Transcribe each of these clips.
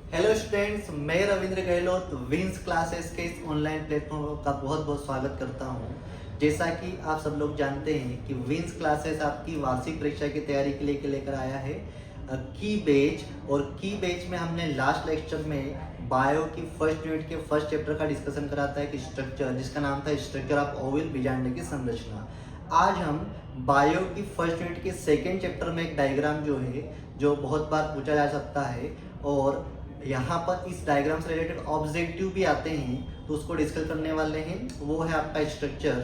Hello students, मैं Ravindra Gehlot wins classes के इस ऑनलाइन प्लेटफॉर्म का बहुत बहुत स्वागत करता हूं। जैसा कि आप सब लोग जानते हैं कि विंस क्लासेस आपकी वार्षिक परीक्षा की तैयारी के लिए लेकर आया है की बैच। और की बैच में हमने लास्ट लेक्चर में बायो की फर्स्ट यूनिट के फर्स्ट चैप्टर का डिस्कशन करा था, एक स्ट्रक्चर जिसका नाम था स्ट्रक्चर ऑफ ओविल बीजांड की संरचना। आज हम बायो की फर्स्ट यूनिट के सेकेंड चैप्टर में एक डायग्राम जो बहुत बार पूछा जा सकता है और यहाँ पर इस डायग्राम से रिलेटेड ऑब्जेक्टिव भी आते हैं, तो उसको डिस्कस करने वाले हैं। वो है आपका स्ट्रक्चर,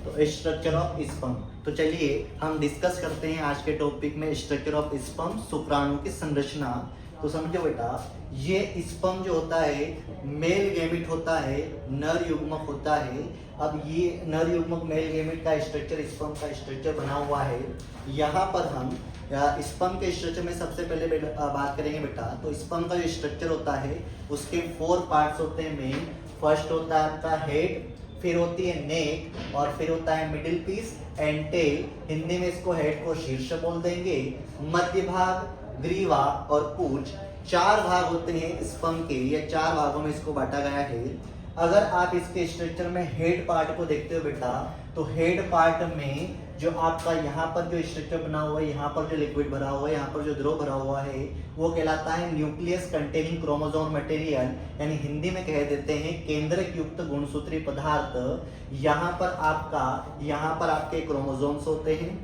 तो स्ट्रक्चर ऑफ स्पर्म। तो चलिए हम डिस्कस करते हैं आज के टॉपिक में स्ट्रक्चर ऑफ स्पर्म, शुक्राणु की संरचना। तो समझो बेटा, ये स्पर्म जो होता है मेल गैमेट होता है, नर युग्मक होता है। अब ये नर युग्मक मेल गैमेट का स्ट्रक्चर, स्पर्म का स्ट्रक्चर बना हुआ है। यहाँ पर हम स्पर्म के स्ट्रक्चर में सबसे पहले बात करेंगे बेटा। तो स्पर्म का जो स्ट्रक्चर होता है उसके 4 पार्ट्स होते हैं मेन। फर्स्ट होता है आपका हेड, फिर होती है नेक, और फिर होता है middle piece and tail. Hindi में इसको हेड को शीर्ष बोल देंगे। मध्य भाग, ग्रीवा और पूंछ, 4 भाग होते हैं स्पर्म के। ये 4 भागों में इसको बांटा गया है। अगर आप इसके स्ट्रक्चर में हेड पार्ट को देखते हो बेटा, तो हेड पार्ट में जो आपका यहाँ पर जो स्ट्रक्चर बना हुआ है, यहाँ पर जो लिक्विड भरा हुआ है, यहाँ पर जो द्रव भरा हुआ है, वो कहलाता है न्यूक्लियस कंटेनिंग क्रोमोसोम मटेरियल, यानी हिंदी में कह देते हैं केंद्रक युक्त गुणसूत्री पदार्थ। यहाँ पर आपके क्रोमोसोम्स होते हैं।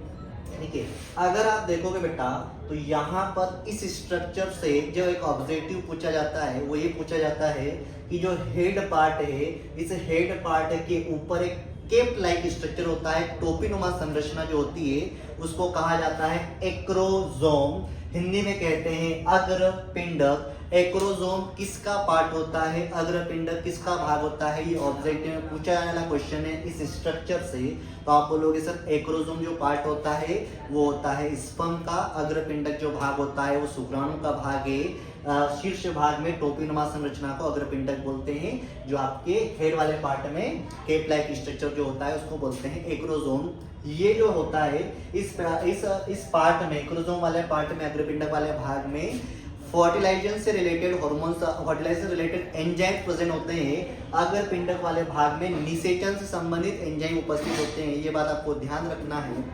ठीक है, अगर आप देखोगे बेटा तो यहाँ पर इस स्ट्रक्चर से जो एक ऑब्जेक्टिव पूछा जाता है वो ये पूछा जाता है कि जो हेड पार्ट है, इस हेड पार्ट के ऊपर एक केप लाइक स्ट्रक्चर होता है, टोपीनुमा संरचना जो होती है उसको कहा जाता है एक्रोजोम। हिंदी में कहते हैं अग्रपिंडक। एक्रोजोम किसका पार्ट होता है, अग्रपिंडक किसका भाग होता है, ये ऑब्जेक्टिव में पूछा जाने वाला क्वेश्चन है इस स्ट्रक्चर से। तो आप बोलोगे सर एक्रोजोम जो पार्ट होता है वो होता है स्पर्म का, अग्रपिंडक जो भाग होता है वो शुक्राणु का भाग है। शीर्ष भाग में टोपीनुमा संरचना को अग्रपिंडक बोलते हैं। जो आपके हेड वाले पार्ट में केप लाइक स्ट्रक्चर जो होता है उसको बोलते हैं एक्रोजोम। ये जो होता है इस पार्ट में, एक्रोजोम वाले पार्ट में, अग्रपिंडक वाले भाग में फर्टिलाइजेशन से रिलेटेड हार्मोन्स, फर्टिलाइजेशन से रिलेटेड एंजाइम प्रेजेंट होते हैं। अगर पिंडक वाले भाग में निषेचन से संबंधित एंजाइम उपस्थित होते हैं। ये बात आपको ध्यान रखना है।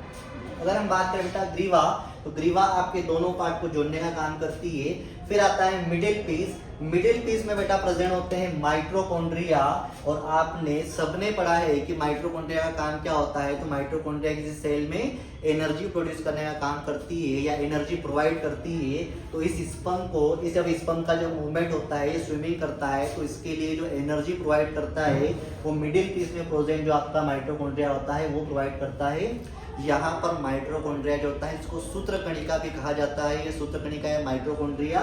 अगर हम बात करें बेटा ग्रीवा, तो ग्रीवा आपके दोनों पार्ट को जोड़ने का काम करती है। फिर आता है मिडिल पीस। मिडिल पीस में बेटा प्रेजेंट होते हैं माइटोकॉन्ड्रिया। और आपने सबने पढ़ा है कि माइटोकॉन्ड्रिया का काम क्या होता है। तो माइटोकॉन्ड्रिया किसी सेल में एनर्जी प्रोड्यूस करने का काम करती है या एनर्जी प्रोवाइड करती है। तो इस स्पर्म को, जब स्पर्म का जो मूवमेंट होता है, ये स्विमिंग करता है, तो इसके लिए जो एनर्जी प्रोवाइड करता है वो मिडिल पीस में प्रेजेंट जो आपका माइटोकॉन्ड्रिया होता है वो प्रोवाइड करता है। यहाँ पर माइटोकॉन्ड्रिया जो होता है इसको सूत्रकणिका भी कहा जाता है। ये सूत्रकणिका है mitochondria.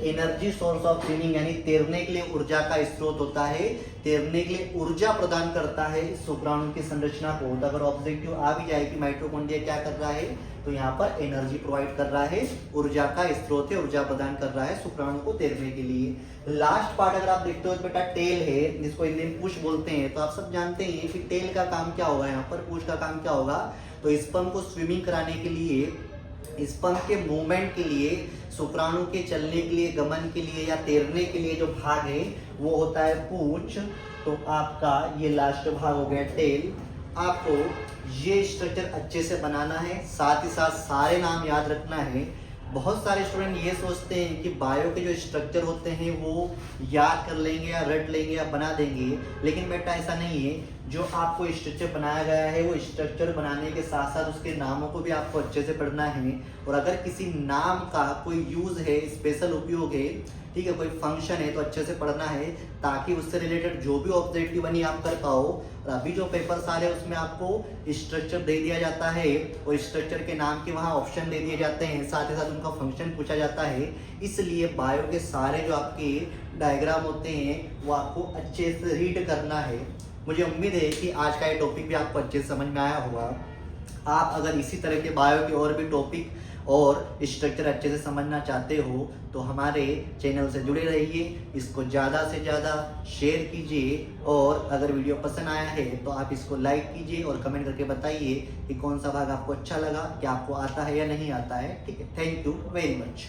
Energy source of swimming, यानी तैरने के लिए ऊर्जा का स्रोत होता है, तैरने के लिए ऊर्जा प्रदान करता है शुक्राणु की संरचना को। तो अगर ऑब्जेक्टिव आ भी जाए कि माइटोकॉन्ड्रिया क्या कर रहा है, तो यहाँ पर एनर्जी प्रोवाइड कर रहा है, ऊर्जा का स्रोत है, ऊर्जा प्रदान कर रहा है शुक्राणु को तैरने के लिए। लास्ट पार्ट अगर आप देखते हो बेटा टेल है, जिसको हिंदी में पुश बोलते हैं। तो आप सब जानते हैं कि टेल का काम क्या होगा, यहाँ पर पुश का काम क्या होगा। तो स्पर्म को स्विमिंग कराने के लिए, स्पर्म के मूवमेंट के लिए, शुक्राणु के चलने के लिए, गमन के लिए या तैरने के लिए जो भाग है वो होता है पूंछ। तो आपका ये लास्ट भाग हो गया टेल। आपको ये स्ट्रक्चर अच्छे से बनाना है, साथ ही साथ सारे नाम याद रखना है। बहुत सारे स्टूडेंट ये सोचते हैं कि बायो के जो स्ट्रक्चर होते हैं वो याद कर लेंगे या रट लेंगे या बना देंगे, लेकिन बेटा ऐसा नहीं है। जो आपको स्ट्रक्चर बनाया गया है वो स्ट्रक्चर बनाने के साथ साथ उसके नामों को भी आपको अच्छे से पढ़ना है। और अगर किसी नाम का कोई यूज है, स्पेशल उपयोग है, ठीक है, कोई फंक्शन है, तो अच्छे से पढ़ना है ताकि उससे रिलेटेड जो भी ऑब्जेक्टिव बनी आप कर पाओ। और अभी जो पेपर्स आ रहे हैं उसमें आपको स्ट्रक्चर दे दिया जाता है और स्ट्रक्चर के नाम के वहाँ ऑप्शन दे दिए जाते हैं, साथ ही साथ उनका फंक्शन पूछा जाता है। इसलिए बायो के सारे जो आपके डायग्राम होते हैं वो आपको अच्छे से रीड करना है। मुझे उम्मीद है कि आज का ये टॉपिक भी आपको अच्छे से समझ में आया होगा। आप अगर इसी तरह के बायो के और भी टॉपिक और स्ट्रक्चर अच्छे से समझना चाहते हो तो हमारे चैनल से जुड़े रहिए, इसको ज़्यादा से ज़्यादा शेयर कीजिए। और अगर वीडियो पसंद आया है तो आप इसको लाइक कीजिए और कमेंट करके बताइए कि कौन सा भाग आपको अच्छा लगा, क्या आपको आता है या नहीं आता है। ठीक है, थैंक यू वेरी मच।